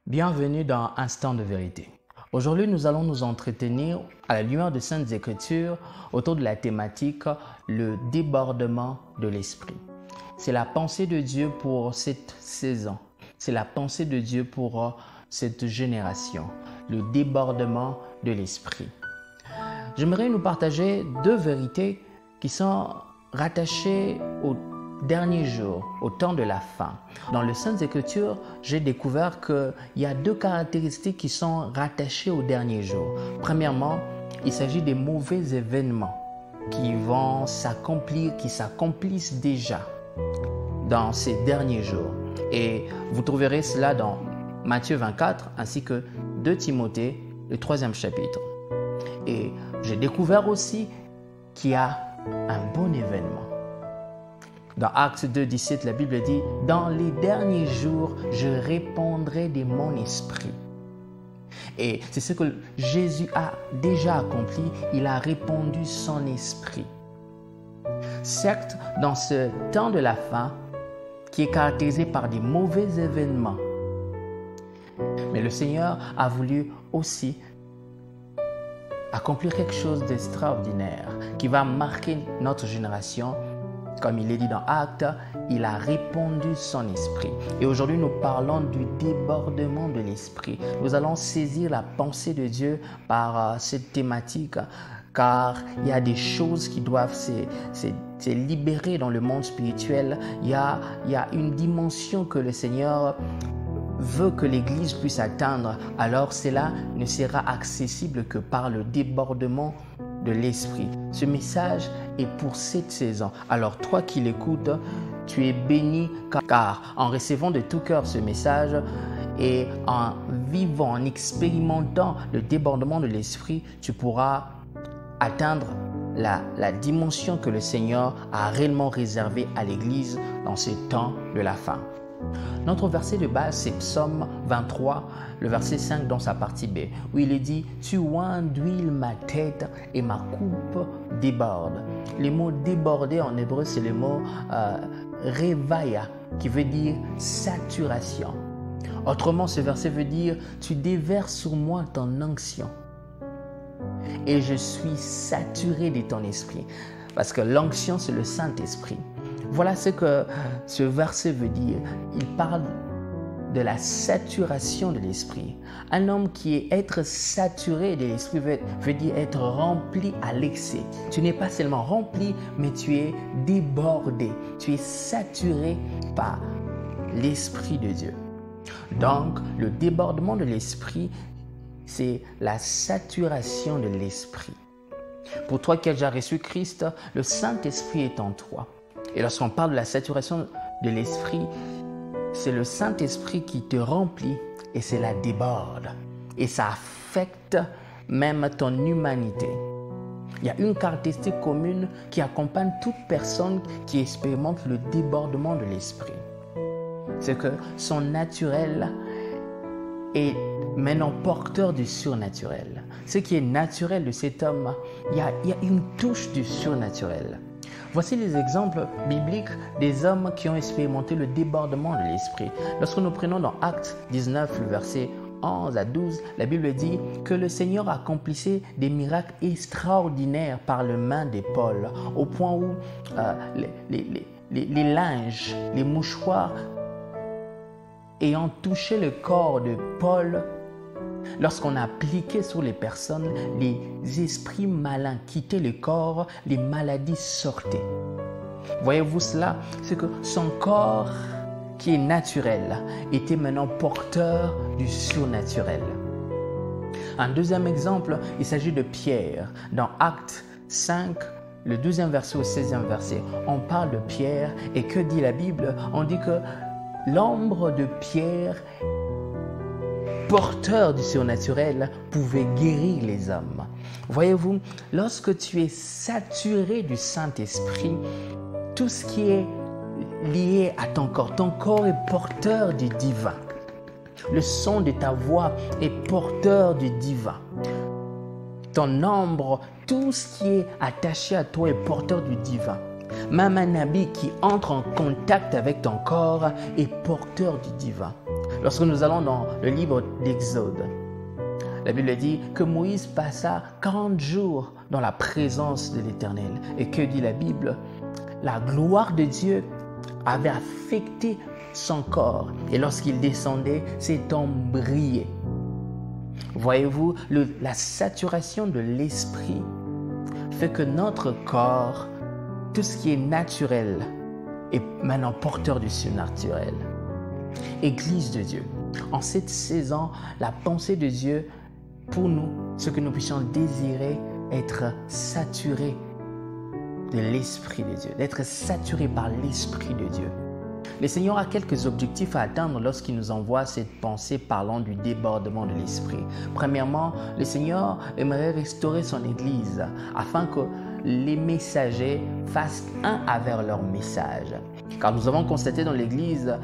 Bienvenue dans Instant de vérité. Aujourd'hui, nous allons nous entretenir à la lumière de Saintes Écritures autour de la thématique le débordement de l'esprit. C'est la pensée de Dieu pour cette saison. C'est la pensée de Dieu pour cette génération. Le débordement de l'esprit. J'aimerais nous partager deux vérités qui sont rattachées au dernier jour, au temps de la fin. Dans les Saintes Écritures, j'ai découvert qu'il y a deux caractéristiques qui sont rattachées au dernier jour. Premièrement, il s'agit des mauvais événements qui vont s'accomplir, qui s'accomplissent déjà dans ces derniers jours. Et vous trouverez cela dans Matthieu 24 ainsi que 2 Timothée, le 3e chapitre. Et j'ai découvert aussi qu'il y a un bon événement. Dans Actes 2, 17, la Bible dit « Dans les derniers jours, je répandrai de mon esprit. » Et c'est ce que Jésus a déjà accompli. Il a répandu son esprit. Certes, dans ce temps de la fin, qui est caractérisé par des mauvais événements, mais le Seigneur a voulu aussi accomplir quelque chose d'extraordinaire qui va marquer notre génération. Comme il est dit dans Actes, il a répandu son esprit. Et aujourd'hui, nous parlons du débordement de l'esprit. Nous allons saisir la pensée de Dieu par cette thématique, car il y a des choses qui doivent se libérer dans le monde spirituel. Il y a une dimension que le Seigneur veut que l'Église puisse atteindre. Alors cela ne sera accessible que par le débordement de l'esprit. Ce message est pour cette saison. Alors toi qui l'écoutes, tu es béni car en recevant de tout cœur ce message et en vivant, en expérimentant le débordement de l'esprit, tu pourras atteindre la dimension que le Seigneur a réellement réservée à l'Église dans ce temps de la fin. Notre verset de base, c'est Psaume 23, le verset 5 dans sa partie B, où il est dit « Tu oins d'huile ma tête et ma coupe déborde ». Le mot « déborder » en hébreu, c'est le mot « revaya » qui veut dire « saturation ». Autrement, ce verset veut dire « Tu déverses sur moi ton onction et je suis saturé de ton esprit ». Parce que l'onction, c'est le Saint-Esprit. Voilà ce que ce verset veut dire. Il parle de la saturation de l'esprit. Un homme qui est être saturé de l'esprit veut dire être rempli à l'excès. Tu n'es pas seulement rempli, mais tu es débordé. Tu es saturé par l'Esprit de Dieu. Donc, le débordement de l'esprit, c'est la saturation de l'esprit. Pour toi qui as déjà reçu Christ, le Saint-Esprit est en toi. Et lorsqu'on parle de la saturation de l'esprit, c'est le Saint-Esprit qui te remplit et cela déborde. Et ça affecte même ton humanité. Il y a une caractéristique commune qui accompagne toute personne qui expérimente le débordement de l'esprit. C'est que son naturel est maintenant porteur du surnaturel. Ce qui est naturel de cet homme, il y a une touche du surnaturel. Voici les exemples bibliques des hommes qui ont expérimenté le débordement de l'esprit. Lorsque nous prenons dans Actes 19, le verset 11 à 12, la Bible dit que le Seigneur accomplissait des miracles extraordinaires par la main de Paul, au point où les linges, les mouchoirs ayant touché le corps de Paul, lorsqu'on appliquait sur les personnes, les esprits malins quittaient le corps, les maladies sortaient. Voyez-vous cela? C'est que son corps, qui est naturel, était maintenant porteur du surnaturel. Un deuxième exemple, il s'agit de Pierre. Dans Actes 5, le 12e verset au 16e verset, on parle de Pierre et que dit la Bible? On dit que l'ombre de Pierre, porteur du surnaturel, pouvait guérir les hommes. Voyez-vous, lorsque tu es saturé du Saint-Esprit, tout ce qui est lié à ton corps est porteur du divin. Le son de ta voix est porteur du divin. Ton ombre, tout ce qui est attaché à toi est porteur du divin. Même un habit qui entre en contact avec ton corps est porteur du divin. Lorsque nous allons dans le livre d'Exode, la Bible dit que Moïse passa 40 jours dans la présence de l'Éternel. Et que dit la Bible? La gloire de Dieu avait affecté son corps. Et lorsqu'il descendait, ses tempes brillaient. Voyez-vous, la saturation de l'esprit fait que notre corps, tout ce qui est naturel, est maintenant porteur du surnaturel. Église de Dieu, en cette saison, la pensée de Dieu pour nous, ce que nous puissions désirer, être saturés de l'Esprit de Dieu, d'être saturés par l'Esprit de Dieu. Le Seigneur a quelques objectifs à atteindre lorsqu'il nous envoie cette pensée parlant du débordement de l'Esprit. Premièrement, le Seigneur aimerait restaurer son Église afin que les messagers fassent un avec leur message. Car nous avons constaté dans l'Église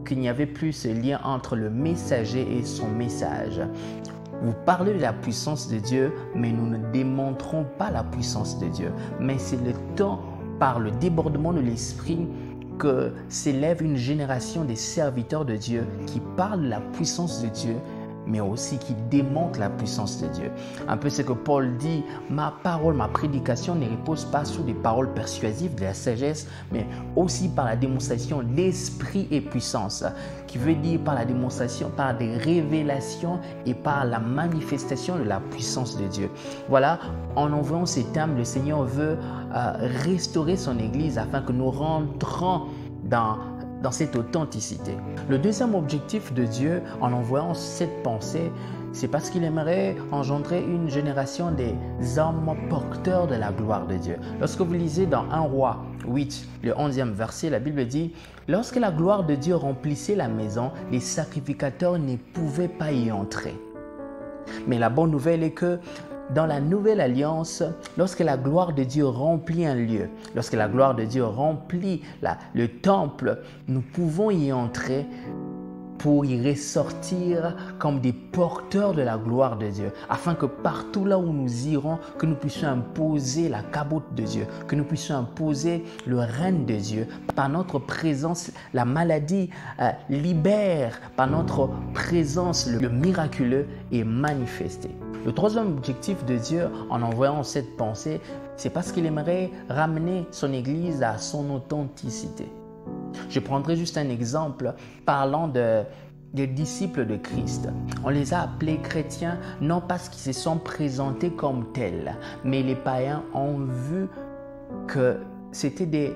qu'il n'y avait plus ce lien entre le messager et son message. Vous parlez de la puissance de Dieu, mais nous ne démontrons pas la puissance de Dieu. Mais c'est le temps, par le débordement de l'Esprit, que s'élève une génération des serviteurs de Dieu qui parlent de la puissance de Dieu, mais aussi qui démontrent la puissance de Dieu. Un peu ce que Paul dit, ma parole, ma prédication ne repose pas sur des paroles persuasives de la sagesse, mais aussi par la démonstration d'esprit et puissance, qui veut dire par la démonstration, par des révélations et par la manifestation de la puissance de Dieu. Voilà, en envoyant ces termes, le Seigneur veut restaurer son Église afin que nous rentrons dans cette authenticité. Le deuxième objectif de Dieu en envoyant cette pensée, c'est parce qu'il aimerait engendrer une génération des hommes porteurs de la gloire de Dieu. Lorsque vous lisez dans 1 Roi 8, le 11e verset, la Bible dit « Lorsque la gloire de Dieu remplissait la maison, les sacrificateurs ne pouvaient pas y entrer. » Mais la bonne nouvelle est que dans la nouvelle alliance, lorsque la gloire de Dieu remplit un lieu, lorsque la gloire de Dieu remplit le temple, nous pouvons y entrer pour y ressortir comme des porteurs de la gloire de Dieu, afin que partout là où nous irons, que nous puissions imposer la cabote de Dieu, que nous puissions imposer le règne de Dieu. Par notre présence, la maladie libère, par notre présence, le miraculeux est manifesté. Le troisième objectif de Dieu en envoyant cette pensée, c'est parce qu'il aimerait ramener son Église à son authenticité. Je prendrai juste un exemple parlant des disciples de Christ. On les a appelés chrétiens non parce qu'ils se sont présentés comme tels, mais les païens ont vu que c'était des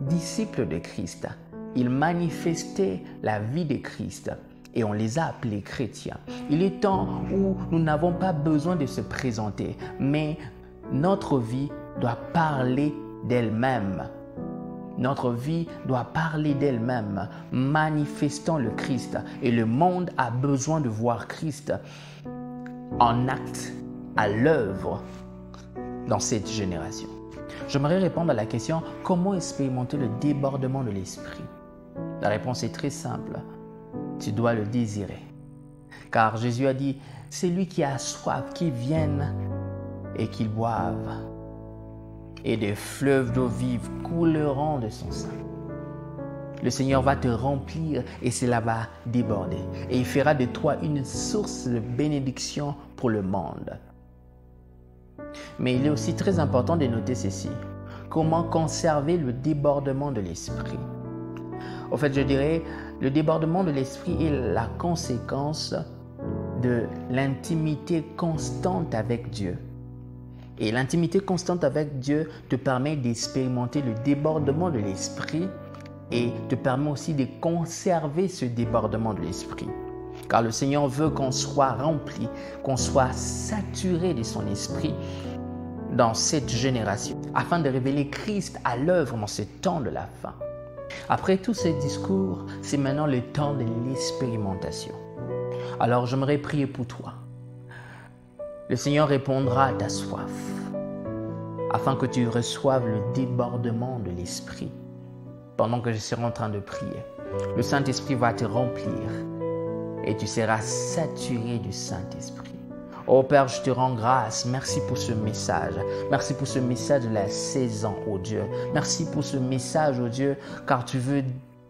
disciples de Christ. Ils manifestaient la vie de Christ. Et on les a appelés chrétiens. Il est temps où nous n'avons pas besoin de se présenter, mais notre vie doit parler d'elle-même. Notre vie doit parler d'elle-même, manifestant le Christ. Et le monde a besoin de voir Christ en acte, à l'œuvre dans cette génération. J'aimerais répondre à la question, comment expérimenter le débordement de l'esprit? La réponse est très simple. Tu dois le désirer. Car Jésus a dit, c'est lui qui a soif, qui vienne et qu'il boive. Et des fleuves d'eau vive couleront de son sein. Le Seigneur va te remplir et cela va déborder. Et il fera de toi une source de bénédiction pour le monde. Mais il est aussi très important de noter ceci. Comment conserver le débordement de l'esprit? En fait, je dirais, le débordement de l'esprit est la conséquence de l'intimité constante avec Dieu. Et l'intimité constante avec Dieu te permet d'expérimenter le débordement de l'esprit et te permet aussi de conserver ce débordement de l'esprit. Car le Seigneur veut qu'on soit rempli, qu'on soit saturé de son esprit dans cette génération, afin de révéler Christ à l'œuvre dans ce temps de la fin. Après tous ces discours, c'est maintenant le temps de l'expérimentation. Alors j'aimerais prier pour toi. Le Seigneur répondra à ta soif, afin que tu reçoives le débordement de l'Esprit. Pendant que je serai en train de prier, le Saint-Esprit va te remplir et tu seras saturé du Saint-Esprit. Oh Père, je te rends grâce. Merci pour ce message. Merci pour ce message de la saison, oh Dieu. Merci pour ce message, oh Dieu, car tu veux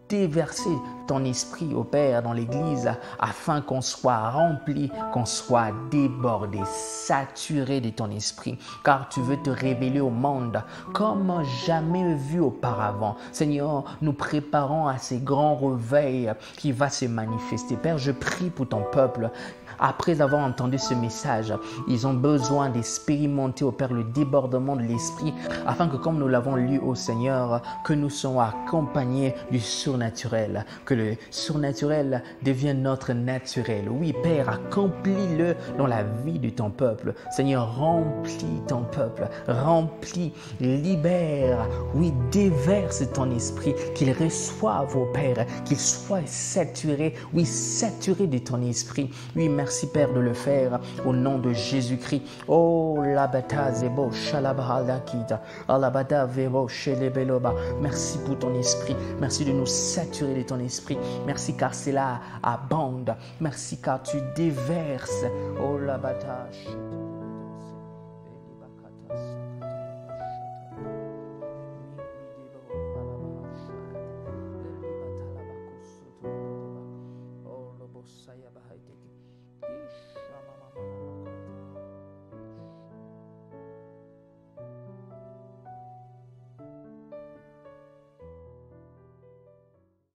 déverser ton esprit, ô Père, dans l'Église, afin qu'on soit rempli, qu'on soit débordé, saturé de ton esprit, car tu veux te révéler au monde comme jamais vu auparavant. Seigneur, nous préparons à ces grands réveils qui va se manifester. Père, je prie pour ton peuple. Après avoir entendu ce message, ils ont besoin d'expérimenter, au Père, le débordement de l'Esprit, afin que, comme nous l'avons lu au Seigneur, que nous soyons accompagnés du surnaturel, que le surnaturel devienne notre naturel. Oui, Père, accomplis-le dans la vie de ton peuple. Seigneur, remplis ton peuple, remplis, libère, oui, déverse ton esprit, qu'il reçoive, au Père, qu'il soit saturé, oui, saturé de ton esprit. Oui, merci Père de le faire au nom de Jésus-Christ. Oh, labata zebo shalabhalakita, alabada vebo shelebeloba. Merci pour ton esprit. Merci de nous saturer de ton esprit. Merci car cela abonde. Merci car tu déverses. Oh, labata.